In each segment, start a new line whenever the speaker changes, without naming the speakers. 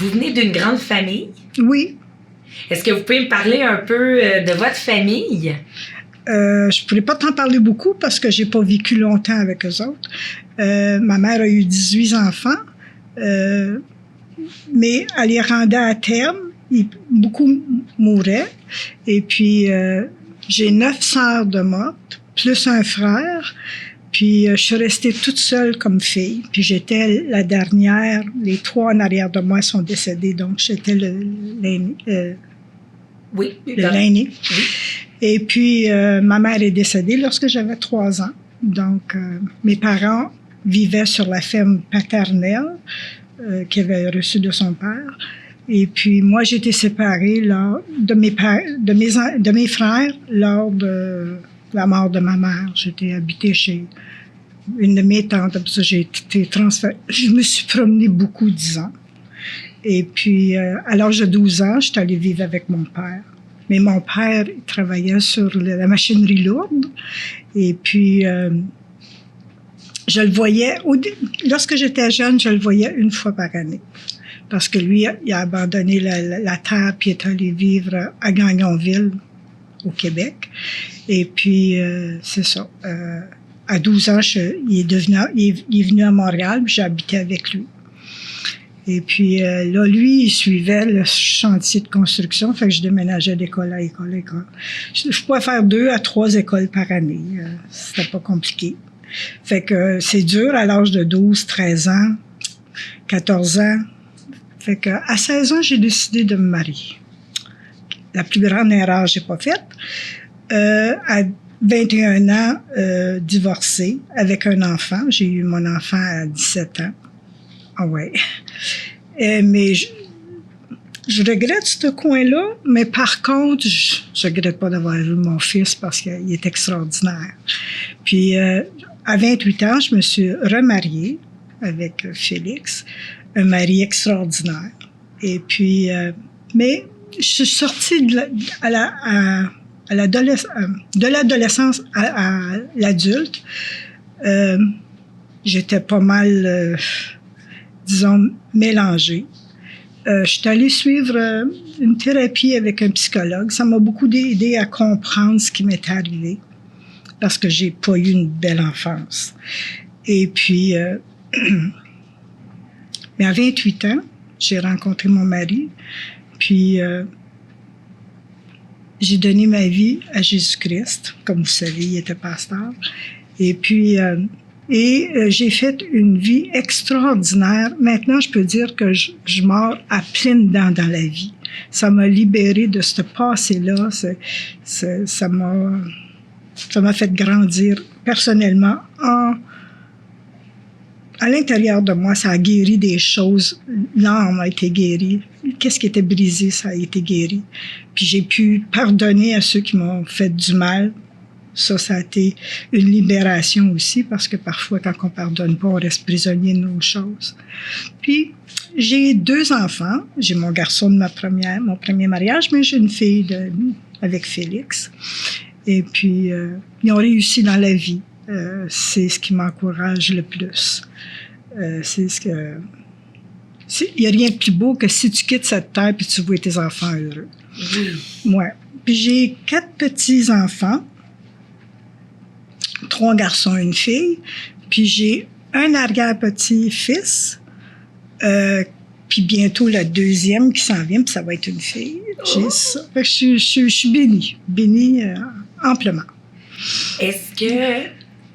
vous venez d'une grande famille.
Oui.
Est-ce que vous pouvez me parler un peu de votre famille?
Je ne pourrais pas t'en parler beaucoup parce que j'ai pas vécu longtemps avec eux autres. Ma mère a eu 18 enfants, mais elle les rendait à terme. Beaucoup mouraient. Et puis, j'ai 9 sœurs de mortes, plus un frère. Puis, je suis restée toute seule comme fille. Puis, j'étais la dernière. Les 3 en arrière de moi sont décédés, donc j'étais l'aîné.
Oui.
L'aîné.
Oui.
Et puis, ma mère est décédée lorsque j'avais 3 ans. Donc, mes parents vivaient sur la ferme paternelle qu'il avait reçue de son père. Et puis, moi, j'ai été séparée de mes frères lors de la mort de ma mère. J'étais habitée chez une de mes tantes. Après ça, j'ai été transférée. Je me suis promenée beaucoup, 10 ans. Et puis, à l'âge de 12 ans, je suis allée vivre avec mon père. Mais mon père, il travaillait sur la machinerie lourde. Et puis, je le voyais, lorsque j'étais jeune, je le voyais une fois par année. Parce que lui, il a abandonné la terre puis est allé vivre à Gagnonville, au Québec. Et puis, c'est ça. À 12 ans, il est venu à Montréal, puis j'ai habité avec lui. Et puis là, lui, il suivait le chantier de construction, fait que je déménageais d'école à école. Je pouvais faire 2 à 3 écoles par année. C'était pas compliqué. Fait que c'est dur à l'âge de 12, 13 ans, 14 ans. Fait que à 16 ans, j'ai décidé de me marier. La plus grande erreur, j'ai pas faite. À 21 ans, divorcée avec un enfant. J'ai eu mon enfant à 17 ans. Ah ouais. Mais je regrette ce coin-là, mais par contre, je regrette pas d'avoir eu mon fils parce qu'il est extraordinaire. Puis, à 28 ans, je me suis remariée avec Félix, un mari extraordinaire. Et puis, mais je suis sortie de l'adolescence à l'adulte. J'étais pas mal... disons, mélangée. Je suis allée suivre une thérapie avec un psychologue. Ça m'a beaucoup aidé à comprendre ce qui m'était arrivé parce que j'ai pas eu une belle enfance. Et puis, mais à 28 ans, j'ai rencontré mon mari, puis j'ai donné ma vie à Jésus-Christ. Comme vous savez, il était pasteur. Et puis, j'ai fait une vie extraordinaire. Maintenant, je peux dire que je mors à pleines dents dans la vie. Ça m'a libérée de ce passé-là. Ça m'a fait grandir personnellement. À l'intérieur de moi, ça a guéri des choses. L'âme a été guérie. Qu'est-ce qui était brisé, ça a été guéri. Puis j'ai pu pardonner à ceux qui m'ont fait du mal. Ça a été une libération aussi, parce que parfois, quand on ne pardonne pas, on reste prisonnier de nos choses. Puis, j'ai 2 enfants. J'ai mon garçon de mon premier mariage, mais j'ai une fille avec Félix. Et puis, ils ont réussi dans la vie. C'est ce qui m'encourage le plus. Il n'y a rien de plus beau que si tu quittes cette terre puis tu vois tes enfants heureux. Oui. Ouais. Puis, j'ai 4 petits-enfants. 3 garçons et une fille. Puis j'ai un arrière-petit-fils. Puis bientôt le 2e qui s'en vient, puis ça va être une fille. J'ai ça. Fait que je suis bénie amplement.
Est-ce que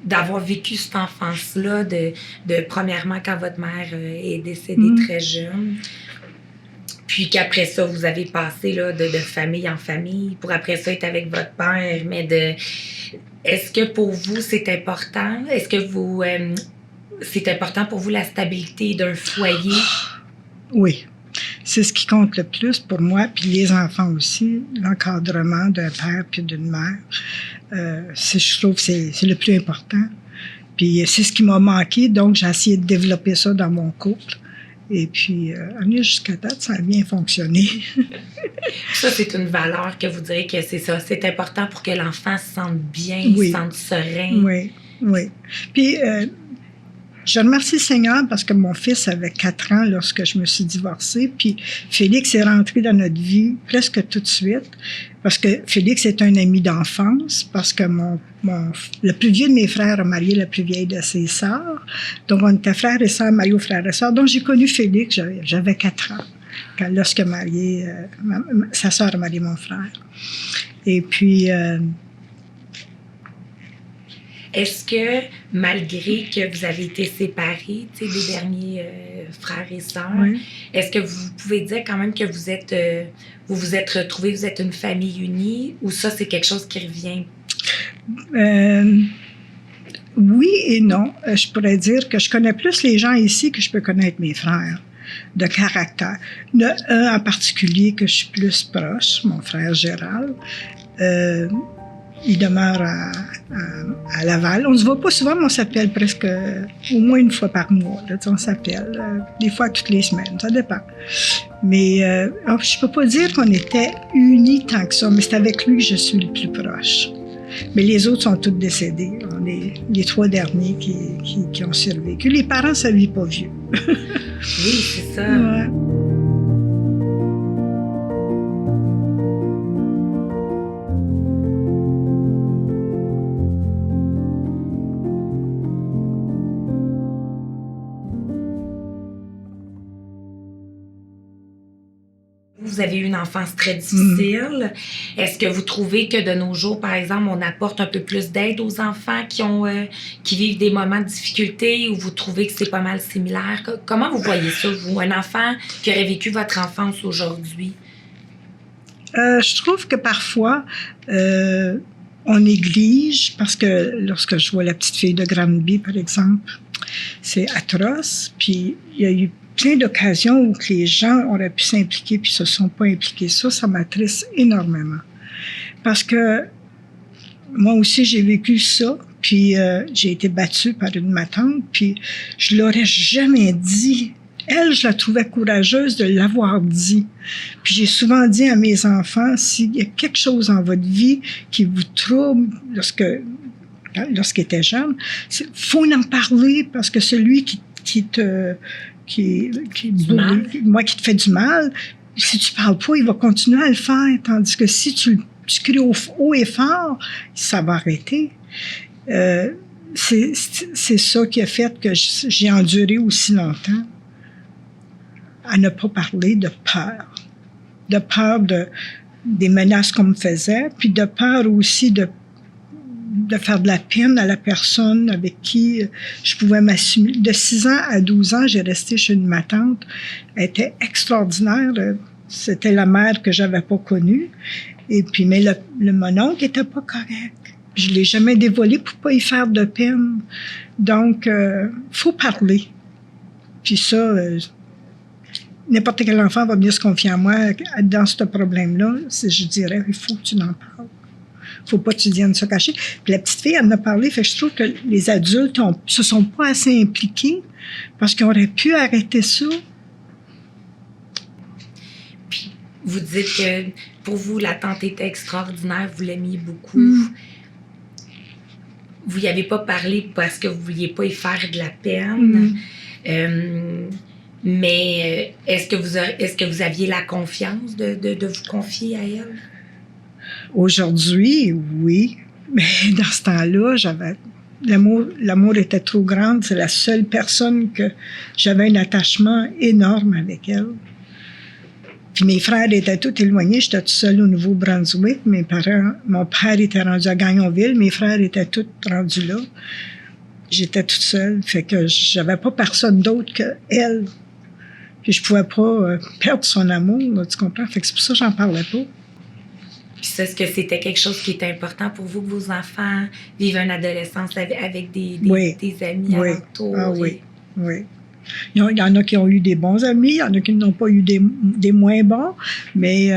d'avoir vécu cette enfance-là, de premièrement quand votre mère est décédée très jeune, puis qu'après ça, vous avez passé là, de famille en famille, pour après ça être avec votre père, mais est-ce que pour vous, c'est important? Est-ce que c'est important pour vous la stabilité d'un foyer?
Oui. C'est ce qui compte le plus pour moi, puis les enfants aussi, l'encadrement d'un père puis d'une mère. Je trouve que c'est le plus important. Puis c'est ce qui m'a manqué, donc j'ai essayé de développer ça dans mon couple. Et puis, amener jusqu'à date, ça a bien fonctionné.
Ça, c'est une valeur que vous direz que c'est ça. C'est important pour que l'enfant se sente bien, se sente serein.
Oui, oui. Puis, Je remercie le Seigneur parce que mon fils avait 4 ans lorsque je me suis divorcée, puis Félix est rentré dans notre vie presque tout de suite, parce que Félix est un ami d'enfance, parce que le plus vieux de mes frères a marié la plus vieille de ses sœurs, donc on était frères et sœurs, mariés aux frères et sœurs, donc j'ai connu Félix, j'avais 4 ans, lorsque sa sœur a marié mon frère. Et puis...
Est-ce que, malgré que vous avez été séparés, des derniers frères et sœurs,
Oui.
Est-ce que vous pouvez dire quand même que vous vous êtes retrouvés, vous êtes une famille unie, ou ça, c'est quelque chose qui revient?
Oui et non. Je pourrais dire que je connais plus les gens ici que je peux connaître mes frères, de caractère. Il y en a un en particulier que je suis plus proche, mon frère Gérald. Il demeure à Laval. On ne se voit pas souvent, mais on s'appelle presque au moins une fois par mois. Là, on s'appelle des fois toutes les semaines, ça dépend. Mais je ne peux pas dire qu'on était unis tant que ça, mais c'est avec lui que je suis le plus proche. Mais les autres sont tous décédés. On est les 3 derniers qui ont survécu. Les parents, ça ne vit pas vieux.
Oui, c'est ça.
Ouais.
Vous avez eu une enfance très difficile. Est-ce que vous trouvez que de nos jours, par exemple, on apporte un peu plus d'aide aux enfants qui vivent des moments de difficulté, ou vous trouvez que c'est pas mal similaire? Comment vous voyez ça, vous, un enfant qui aurait vécu votre enfance aujourd'hui?
Je trouve que parfois, on néglige, parce que lorsque je vois la petite fille de Granby, par exemple, c'est atroce. Puis il y a eu plein d'occasions où que les gens auraient pu s'impliquer puis se sont pas impliqués. Ça m'attriste énormément. Parce que moi aussi, j'ai vécu ça, puis j'ai été battue par une ma tante, puis je l'aurais jamais dit. Elle, je la trouvais courageuse de l'avoir dit. Puis j'ai souvent dit à mes enfants, s'il y a quelque chose dans votre vie qui vous trouble lorsqu'ils étaient jeunes, il faut en parler, parce que celui qui te fait du mal, si tu parles pas, il va continuer à le faire, tandis que si tu cries haut et fort, ça va arrêter. C'est ça qui a fait que j'ai enduré aussi longtemps, à ne pas parler de peur des menaces qu'on me faisait, puis de peur aussi de faire de la peine à la personne avec qui je pouvais m'assumer. De 6 ans à 12 ans, j'ai resté chez ma tante. Elle était extraordinaire. C'était la mère que j'avais pas connue. Et puis, mais mon oncle était pas correct. Je l'ai jamais dévoilé pour pas y faire de peine. Donc, faut parler. Puis ça, n'importe quel enfant va venir se confier à moi dans ce problème-là. Je dirais, il faut que tu en parles. Faut pas que tu viennes se cacher. Puis la petite fille, elle en a parlé, fait que je trouve que les adultes se sont pas assez impliqués parce qu'on aurait pu arrêter ça.
Puis vous dites que pour vous, la tante était extraordinaire, vous l'aimiez beaucoup. Vous n'y avez pas parlé parce que vous vouliez pas y faire de la peine. Mais est-ce que vous aviez la confiance de vous confier à elle?
Aujourd'hui, oui. Mais dans ce temps-là, l'amour était trop grand. C'est la seule personne que j'avais un attachement énorme avec elle. Puis mes frères étaient tous éloignés. J'étais toute seule au Nouveau-Brunswick. Mon père était rendu à Gagnonville. Mes frères étaient tous rendus là. J'étais toute seule. Fait que j'avais pas personne d'autre qu'elle. Puis je pouvais pas perdre son amour, là, tu comprends? Fait que c'est pour ça que j'en parlais pas.
Puis ça, est-ce que c'était quelque chose qui était important pour vous, que vos enfants vivent une adolescence avec des amis alentours?
Ah oui, oui. Il y en a qui ont eu des bons amis, il y en a qui n'ont pas eu des moins bons, mais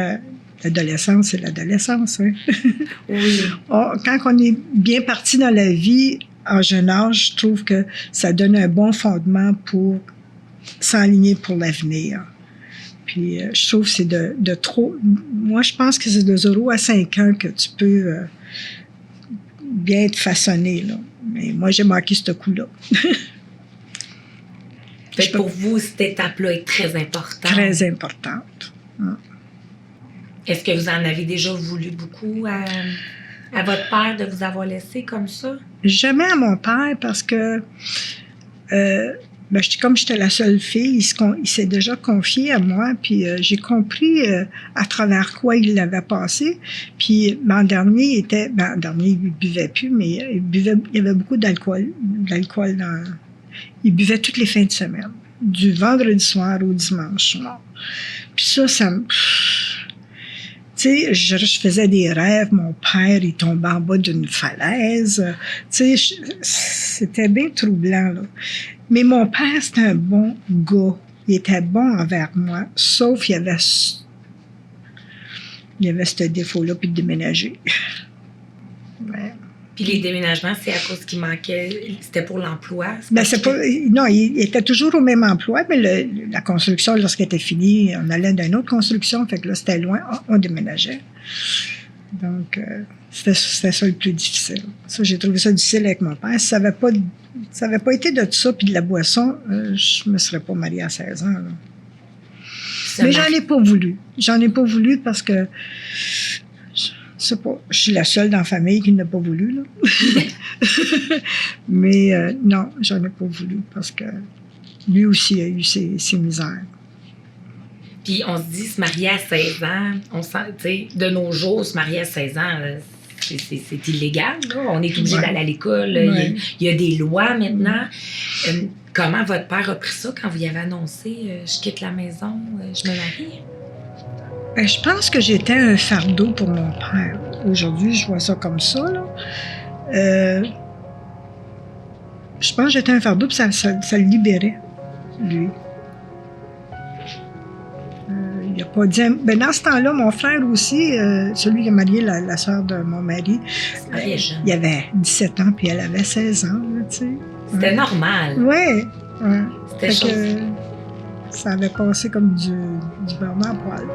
l'adolescence, c'est l'adolescence. Hein?
Oui.
Quand on est bien parti dans la vie, en jeune âge, je trouve que ça donne un bon fondement pour s'enligner pour l'avenir. Puis je trouve que c'est de trop... Moi, je pense que c'est de 0 à 5 ans que tu peux bien être façonné, là. Mais moi, j'ai manqué ce coup-là.
Fait que pour vous, cette étape-là est très importante.
Très importante.
Est-ce que vous en avez déjà voulu beaucoup à votre père de vous avoir laissé comme ça?
Jamais à mon père parce que, comme j'étais la seule fille, il s'est déjà confié à moi, puis j'ai compris à travers quoi il l'avait passé. Puis en dernier, il buvait plus, mais il y avait beaucoup d'alcool dans... Il buvait toutes les fins de semaine, du vendredi soir au dimanche soir. Puis ça me... Tu sais, je faisais des rêves, mon père, il tombait en bas d'une falaise. Tu sais, c'était bien troublant, là. Mais mon père, c'était un bon gars. Il était bon envers moi, sauf il y avait ce défaut-là, puis de déménager. Ouais.
Puis les déménagements, c'est à cause qu'il manquait, c'était pour l'emploi?
Non, il était toujours au même emploi, mais la construction, lorsqu'elle était finie, on allait d'une autre construction, fait que là, c'était loin, on déménageait. Donc, c'était ça le plus difficile. Ça, j'ai trouvé ça difficile avec mon père. Si ça avait pas été de ça puis de la boisson, je me serais pas mariée à 16 ans, là. Mais j'en ai pas voulu. J'en ai pas voulu parce que je suis la seule dans la famille qui n'a pas voulu, là. Mais non, j'en ai pas voulu parce que lui aussi a eu ses misères.
Puis on se dit, se marier à 16 ans, de nos jours, se marier à 16 ans, c'est illégal, là. On est obligé d'aller à l'école.
Ouais.
Il y a des lois maintenant. Comment votre père a pris ça quand vous y avez annoncé « Je quitte la maison, je me marie » ?
Je pense que j'étais un fardeau pour mon père. Aujourd'hui, je vois ça comme ça, là. Je pense que j'étais un fardeau, puis ça le libérait, lui. Il n'a pas dit... Ben, dans ce temps-là, mon frère aussi, celui qui a marié la sœur de mon mari, il avait 17 ans, puis elle avait 16 ans, là, tu sais.
C'était normal.
Oui.
C'était chose...
Ça avait passé comme du beurre dans le poêle.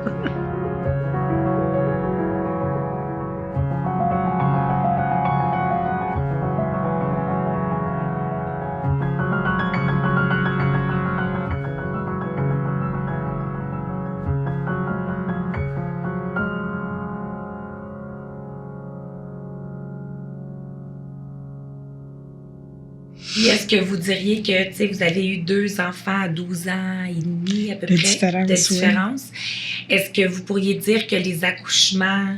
Puis est-ce que vous diriez que vous avez eu 2 enfants à 12 ans et demi à peu près de différence? Oui. Est-ce que vous pourriez dire que les accouchements,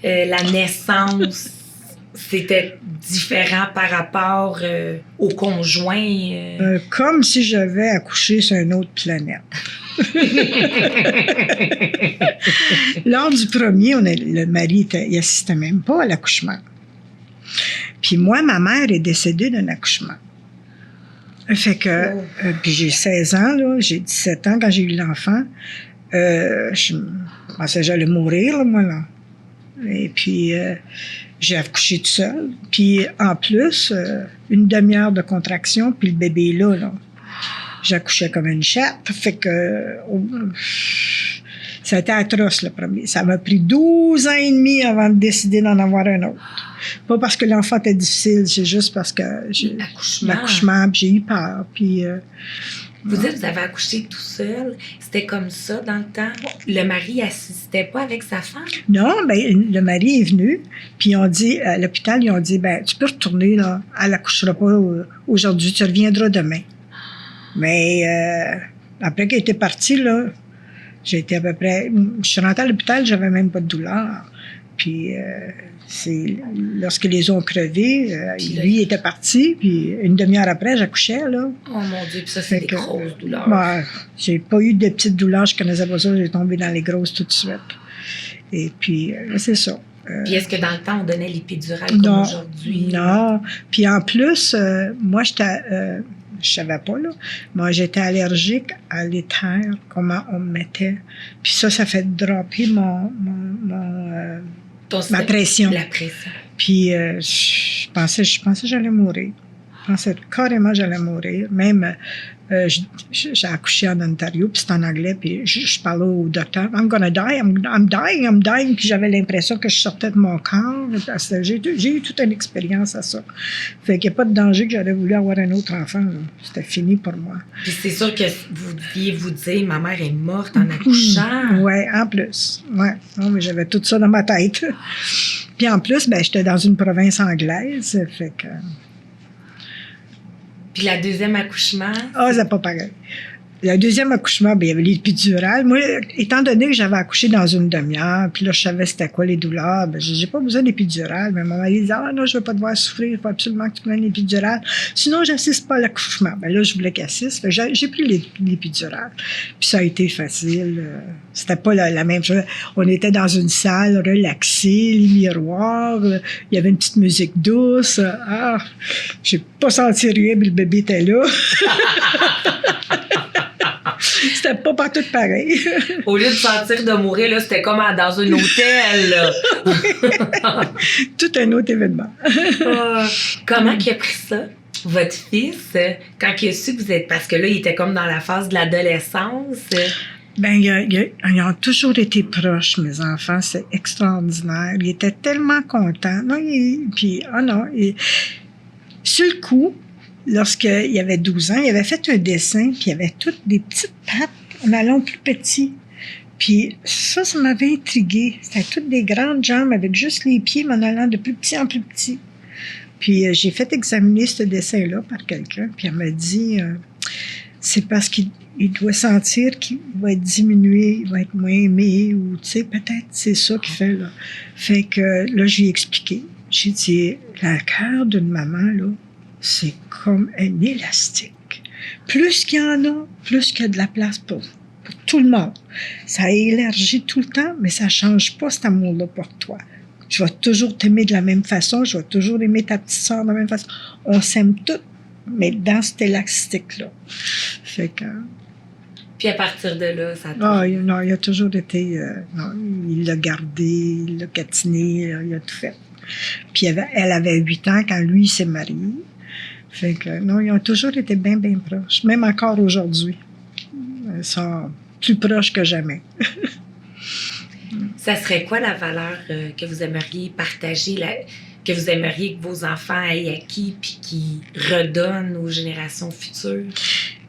la naissance, c'était différent par rapport au conjoint?
Comme si j'avais accouché sur une autre planète. Lors du premier, le mari il assistait même pas à l'accouchement. Puis moi, ma mère est décédée d'un accouchement. Fait que, puis j'ai 16 ans, là, j'ai 17 ans quand j'ai eu l'enfant. Je pensais que j'allais mourir, là, moi, là. Et puis, j'ai accouché toute seule. Puis, en plus, une demi-heure de contraction, puis le bébé est là. J'accouchais comme une chatte. Fait que, ça a été atroce, le premier. Ça m'a pris 12 ans et demi avant de décider d'en avoir un autre. Pas parce que l'enfant était difficile, c'est juste parce que l'accouchement, puis j'ai eu peur. Puis,
vous dites que vous avez accouché tout seul. C'était comme ça dans le temps? Le mari assistait pas avec sa femme?
Non, ben le mari est venu, puis on dit, à l'hôpital, ils ont dit, ben tu peux retourner, là. Elle accouchera pas aujourd'hui, tu reviendras demain. Mais après qu'elle était partie, là, j'ai été à peu près... Je suis rentrée à l'hôpital, j'avais même pas de douleur. Puis lorsque les os ont crevé, lui était parti, puis une demi-heure après, j'accouchais, là.
Oh mon Dieu, puis ça, c'est des grosses douleurs.
Ben, j'ai pas eu de petites douleurs, je connaissais pas ça, j'ai tombé dans les grosses tout de suite. Et puis, c'est ça.
Puis est-ce que dans le temps, on donnait l'épidurale comme aujourd'hui?
Non. Puis en plus, moi, je savais pas, là. Moi, j'étais allergique à l'éther, comment on me mettait. Puis ça fait dropper ma pression.
La pression.
Puis je pensais que j'allais mourir. Je pensais carrément que j'allais mourir. Même J'ai accouché en Ontario, puis c'était en anglais, puis je parlais au docteur, I'm gonna die, I'm dying, puis j'avais l'impression que je sortais de mon corps. J'ai eu toute une expérience à ça. Fait qu'il n'y a pas de danger que j'aurais voulu avoir un autre enfant. Là. C'était fini pour moi.
Puis c'est sûr que vous deviez vous dire, ma mère est morte en accouchant.
Oui, en plus. Ouais. Non, mais j'avais tout ça dans ma tête. Puis en plus, ben, j'étais dans une province anglaise, fait que...
Puis la deuxième accouchement?
Ah, c'est pas pareil. Le deuxième accouchement, ben, il y avait l'épidurale. Moi, étant donné que j'avais accouché dans une demi-heure, puis là, je savais c'était quoi les douleurs, ben, j'ai pas besoin d'épidurale. Mais mon mari disait, ah non, je veux pas devoir souffrir, il faut absolument que tu prennes l'épidurale. Sinon, j'assiste pas à l'accouchement. Ben là, je voulais qu'il assiste. J'ai pris l'épidurale. Puis ça a été facile. C'était pas la même chose. On était dans une salle relaxée, les miroirs, il y avait une petite musique douce. Ah, j'ai pas senti rien, mais le bébé était là. C'était pas partout pareil.
Au lieu de sentir de mourir, là, c'était comme dans un hôtel. Là.
Tout un autre événement.
Comment il a pris ça, votre fils, quand il a su que vous êtes... Parce que là, il était comme dans la phase de l'adolescence.
Ben, ils ont toujours été proches, mes enfants. C'est extraordinaire. Ils étaient tellement contents. Non, sur le coup, lorsqu'il avait 12 ans, il avait fait un dessin, puis il y avait toutes des petites pattes en allant plus petit. Puis ça m'avait intriguée. C'était toutes des grandes jambes avec juste les pieds, mais en allant de plus petit en plus petit. Puis j'ai fait examiner ce dessin-là par quelqu'un, puis elle m'a dit, c'est parce qu'il doit sentir qu'il va être diminué, il va être moins aimé, ou tu sais, peut-être c'est ça qu'il fait, là. Fait que là, je lui ai expliqué. J'ai dit, le cœur d'une maman, là, c'est comme un élastique. Plus qu'il y en a, plus qu'il y a de la place pour tout le monde. Ça élargit tout le temps, mais ça ne change pas cet amour-là pour toi. Je vais toujours t'aimer de la même façon, je vais toujours aimer ta petite sœur de la même façon. On s'aime toutes, mais dans cet élastique-là. Fait que...
Puis à partir de là, ça...
non, il a toujours été... il l'a gardé, il l'a catiné, il a tout fait. Puis elle avait 8 ans quand lui s'est marié. Fait que, non, ils ont toujours été bien, bien proches. Même encore aujourd'hui. Ils sont plus proches que jamais.
Ça serait quoi la valeur que vous aimeriez partager, que vous aimeriez que vos enfants aient acquis puis qui redonnent aux générations futures?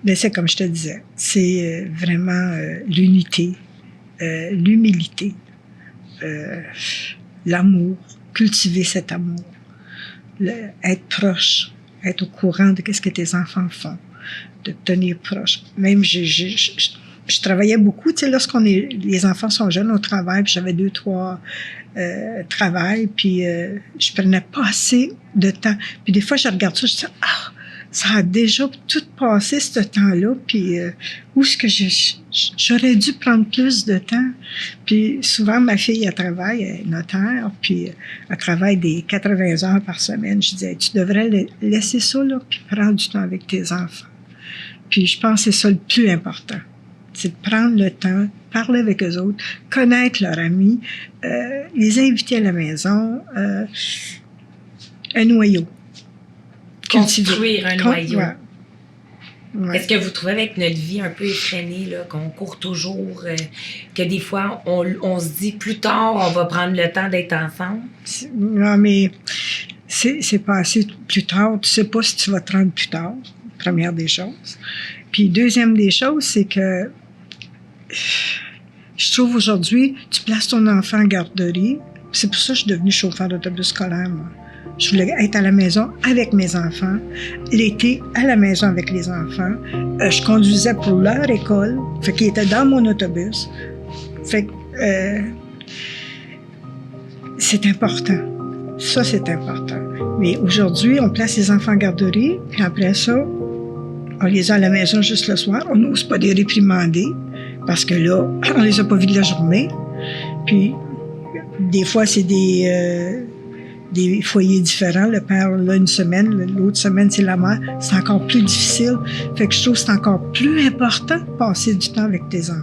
Bien, c'est comme je te disais. C'est vraiment l'unité, l'humilité, l'amour, cultiver cet amour, être proche. Être au courant de ce que tes enfants font, de tenir proche. Même, je travaillais beaucoup, tu sais, les enfants sont jeunes au travail, puis j'avais 2, 3 travails, puis je prenais pas assez de temps. Puis des fois, je regarde ça, je dis, ça a déjà tout passé, ce temps-là, puis où est-ce que j'aurais dû prendre plus de temps? Puis souvent, ma fille, elle travaille, elle est notaire, puis elle travaille des 80 heures par semaine. Je disais, tu devrais laisser ça, là, puis prendre du temps avec tes enfants. Puis je pense que c'est ça le plus important. C'est de prendre le temps, parler avec eux autres, connaître leurs amis, les inviter à la maison, un noyau.
Construire un noyau.
Ouais. Ouais.
Est-ce que vous trouvez avec notre vie un peu effrénée, là, qu'on court toujours, que des fois, on se dit plus tard, on va prendre le temps d'être ensemble?
Non, mais c'est passé plus tard. Tu sais pas si tu vas te rendre plus tard, première des choses. Puis deuxième des choses, c'est que je trouve aujourd'hui, tu places ton enfant en garderie. C'est pour ça que je suis devenue chauffeur d'autobus scolaire, moi. Je voulais être à la maison avec mes enfants, l'été à la maison avec les enfants. Je conduisais pour leur école, fait qu'ils étaient dans mon autobus. Fait que c'est important. Ça, c'est important. Mais aujourd'hui, on place les enfants en garderie, puis après ça, on les a à la maison juste le soir. On n'ose pas les réprimander, parce que là, on les a pas vus de la journée. Puis, des fois, c'est des foyers différents. Le père, là, une semaine, l'autre semaine, c'est la mère. C'est encore plus difficile. Fait que je trouve que c'est encore plus important de passer du temps avec tes enfants.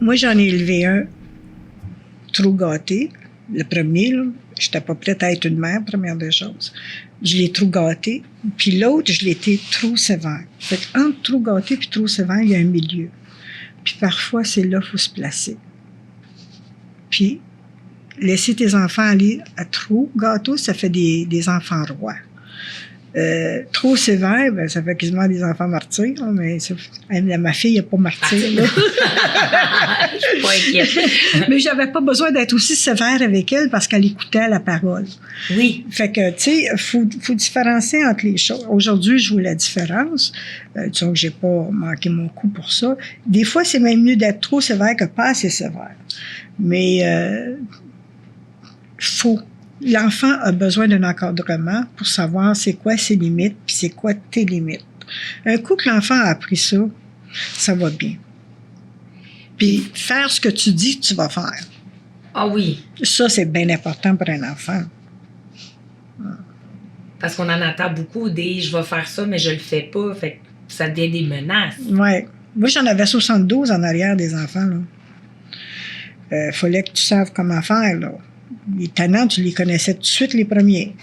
Moi, j'en ai élevé un trop gâté. Le premier, là, je n'étais pas prête à être une mère, première des choses. Je l'ai trop gâté. Puis l'autre, je l'ai été trop sévère. Fait qu'entre trop gâté et trop sévère, il y a un milieu. Puis parfois, c'est là qu'il faut se placer. Puis, laisser tes enfants aller à trop gâteau, ça fait des enfants rois. Trop sévère, ben, ça fait quasiment des enfants martyrs, là, mais ma fille n'est pas martyr. Là.
Je suis pas inquiète.
Mais j'avais pas besoin d'être aussi sévère avec elle parce qu'elle écoutait la parole.
Oui.
Fait que, tu sais, faut différencier entre les choses. Aujourd'hui, je vois la différence. Disons que j'ai pas manqué mon coup pour ça. Des fois, c'est même mieux d'être trop sévère que pas assez sévère. Mais, l'enfant a besoin d'un encadrement pour savoir c'est quoi ses limites puis c'est quoi tes limites. Un coup que l'enfant a appris ça, ça va bien. Puis faire ce que tu dis que tu vas faire.
Ah oui.
Ça, c'est bien important pour un enfant.
Parce qu'on en entend beaucoup des « je vais faire ça, mais je le fais pas ». Fait que ça devient des menaces.
Oui. Moi, j'en avais 72 en arrière des enfants. Là. Fallait que tu saves comment faire, là. Les tannants, tu les connaissais tout de suite, les premiers.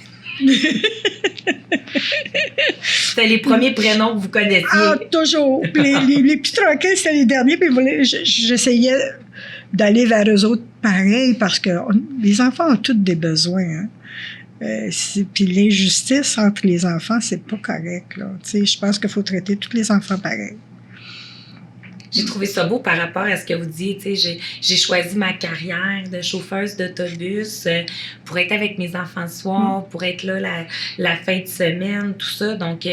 C'était les premiers prénoms que vous connaissiez.
Ah, toujours. Les petits tranquilles, c'était les derniers. Puis j'essayais d'aller vers eux autres pareil parce que les enfants ont tous des besoins. Hein. Puis l'injustice entre les enfants, c'est pas correct. Là. Je pense qu'il faut traiter tous les enfants pareil.
J'ai trouvé ça beau par rapport à ce que vous dites. J'ai choisi ma carrière de chauffeuse d'autobus pour être avec mes enfants le soir, pour être là la fin de semaine, tout ça. Donc,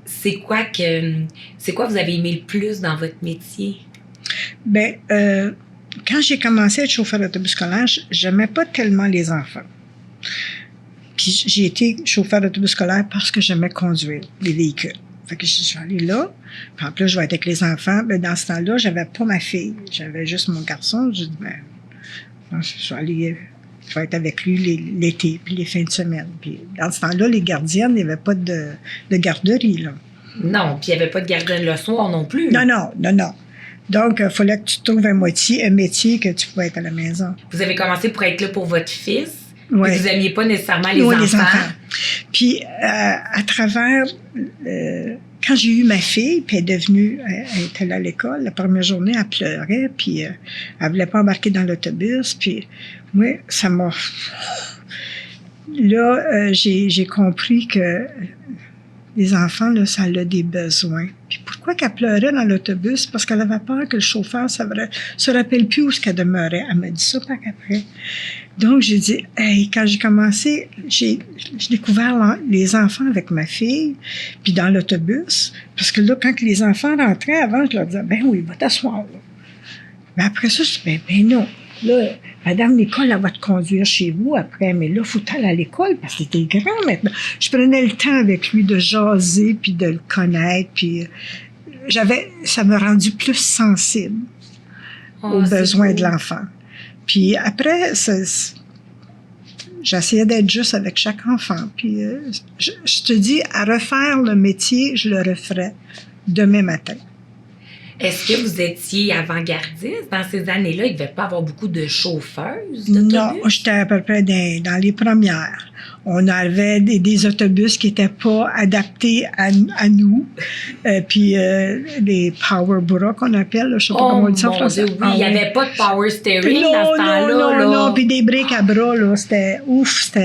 c'est quoi vous avez aimé le plus dans votre métier?
Bien, quand j'ai commencé à être chauffeur d'autobus scolaire, j'aimais pas tellement les enfants. Puis j'ai été chauffeur d'autobus scolaire parce que j'aimais conduire les véhicules. Fait que je suis allée là. Puis en plus, je vais être avec les enfants. Mais dans ce temps-là, j'avais pas ma fille. J'avais juste mon garçon. J'ai dit, ben, je vais être avec lui l'été, puis les fins de semaine. Puis dans ce temps-là, les gardiennes, il n'y avait pas de garderie, là.
Non, puis il n'y avait pas de gardienne le soir non plus.
Non. Donc, il fallait que tu trouves un métier que tu pouvais être à la maison.
Vous avez commencé pour être là pour votre fils.
Ouais.
Vous n'aimiez pas nécessairement les enfants.
Puis, à travers... quand j'ai eu ma fille, puis elle était là à l'école, la première journée, elle pleurait, puis elle voulait pas embarquer dans l'autobus, puis moi, ça m'a... Là, j'ai compris que les enfants, là, ça a des besoins. Puis pourquoi qu'elle pleurait dans l'autobus? Parce qu'elle avait peur que le chauffeur se rappelle plus où ce qu'elle demeurait. Elle m'a dit ça par après. Donc, j'ai dit, hey, quand j'ai commencé, j'ai découvert les enfants avec ma fille, puis dans l'autobus. Parce que là, quand les enfants rentraient avant, je leur disais, ben oui, va t'asseoir, là. Mais après ça, je dis, ben non. Là, Madame Nicole, elle va te conduire chez vous après, mais là, il faut aller à l'école parce que t'es grand maintenant. Je prenais le temps avec lui de jaser, puis de le connaître, puis ça m'a rendu plus sensible aux besoins de l'enfant. Puis après, j'essayais d'être juste avec chaque enfant. Puis je te dis, à refaire le métier, je le referais demain matin.
Est-ce que vous étiez avant-gardiste? Dans ces années-là, il ne devait pas avoir beaucoup de chauffeuses d'autobus?
Non, j'étais à peu près dans les premières. On avait des autobus qui n'étaient pas adaptés à nous. Puis des power bras qu'on appelle, là, je ne sais pas comment on dit ça en français.
Oui, il n'y avait pas de power steering dans ce temps-là.
Non, puis des briques à bras, là, c'était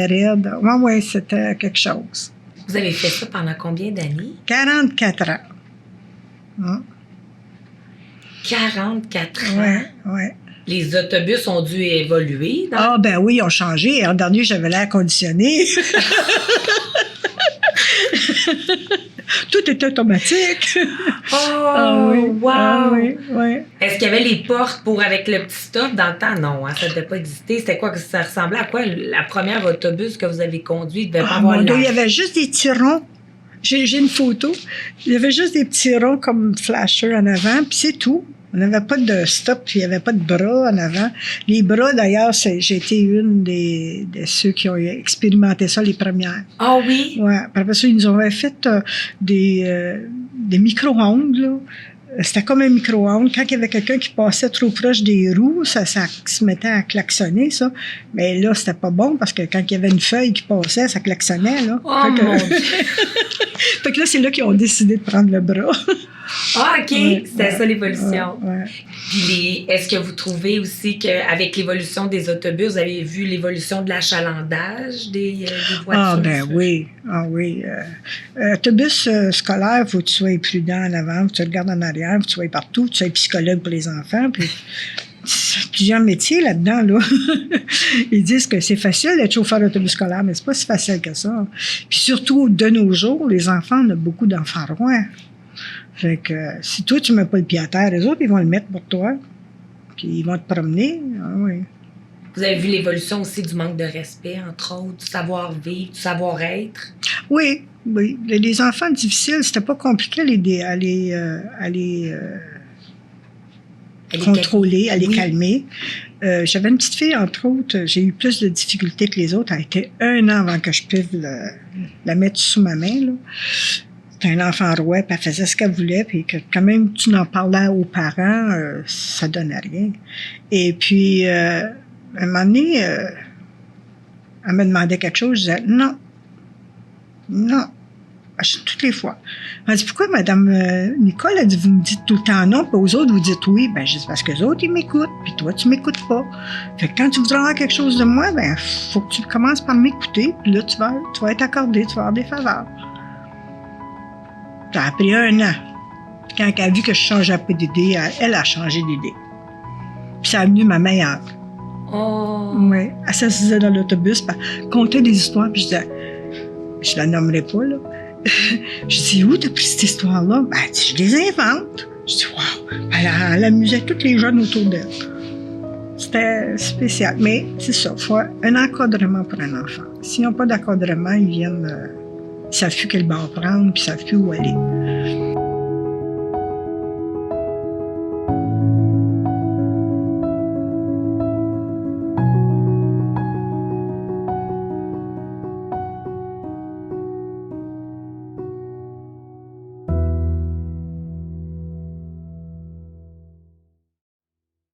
raide. Oui, c'était quelque chose.
Vous avez fait ça pendant combien d'années?
44 ans. Hum.
44 ans?
Oui.
Les autobus ont dû évoluer?
Ben oui, ils ont changé. En dernier, j'avais l'air conditionné. Tout était automatique.
Wow!
Oui.
Est-ce qu'il y avait les portes avec le petit stop dans le temps? Non, ça ne devait pas exister. C'était quoi? Ça ressemblait à quoi? La première autobus que vous avez conduit ne devait pas avoir
il y avait juste des tirons. J'ai une photo. Il y avait juste des petits ronds comme flasher en avant, puis c'est tout. On n'avait pas de stop, puis il n'y avait pas de bras en avant. Les bras, d'ailleurs, j'ai été une de ceux qui ont expérimenté ça les premières.
Ah oui?
Oui. Après ça, ils nous avaient fait des micro-ondes, là. C'était comme un micro-ondes. Quand il y avait quelqu'un qui passait trop proche des roues, ça se mettait à klaxonner, ça. Mais là, c'était pas bon parce que quand il y avait une feuille qui passait, ça klaxonnait, là.
Oh mon Dieu!
Fait que là, c'est là qu'ils ont décidé de prendre le bras.
Ah, OK!
Ouais,
C'était ça l'évolution.
Ouais.
Puis est-ce que vous trouvez aussi qu'avec l'évolution des autobus, vous avez vu l'évolution de l'achalandage des voitures?
Ah, ben oui. Ah oui. Autobus scolaire, il faut que tu sois prudent en avant, faut que tu regardes en arrière, faut que tu sois partout, faut que tu sois psychologue pour les enfants. Puis, plusieurs métiers là-dedans, là. Ils disent que c'est facile d'être chauffeur d'autobus scolaire, mais c'est pas si facile que ça. Puis surtout, de nos jours, les enfants, on a beaucoup d'enfants rois. Fait que si toi, tu mets pas le pied à terre, les autres, ils vont le mettre pour toi. Puis ils vont te promener. Ah oui.
Vous avez vu l'évolution aussi du manque de respect, entre autres, du savoir-vivre, du savoir-être?
Oui, oui. Les enfants difficiles, c'était pas compliqué à les contrôler, à les calmer. J'avais une petite fille, entre autres, j'ai eu plus de difficultés que les autres. Elle a été 1 an avant que je puisse la mettre sous ma main, là. C'était un enfant roi, puis elle faisait ce qu'elle voulait, puis que quand même tu n'en parlais aux parents, ça donnait rien. Et puis, un moment donné, elle me demandait quelque chose, je disais non. Toutes les fois. Elle dit, pourquoi Madame Nicole, elle dit, vous me dites tout le temps non, puis aux autres, vous dites oui. Ben, je dis, parce que les autres, ils m'écoutent, puis toi, tu m'écoutes pas. Fait que quand tu voudras avoir quelque chose de moi, ben, faut que tu commences par m'écouter, puis là, tu vas être accordé, tu vas avoir des faveurs. Ça a pris 1 an. Quand elle a vu que je changeais pas d'idée, elle a changé d'idée. Puis ça a venu ma meilleure.
Oh!
Oui. Elle s'assisait dans l'autobus, puis elle contait des histoires, puis je disais, je la nommerai pas, là. Je dis, où t'as pris cette histoire-là? Ben, elle dit, je les invente. Je dis, wow! Elle amusait tous les jeunes autour d'elle. C'était spécial. Mais c'est ça, il faut un encadrement pour un enfant. S'ils n'ont pas d'encadrement, ils savent plus quel bord prendre, puis ils savent plus où aller.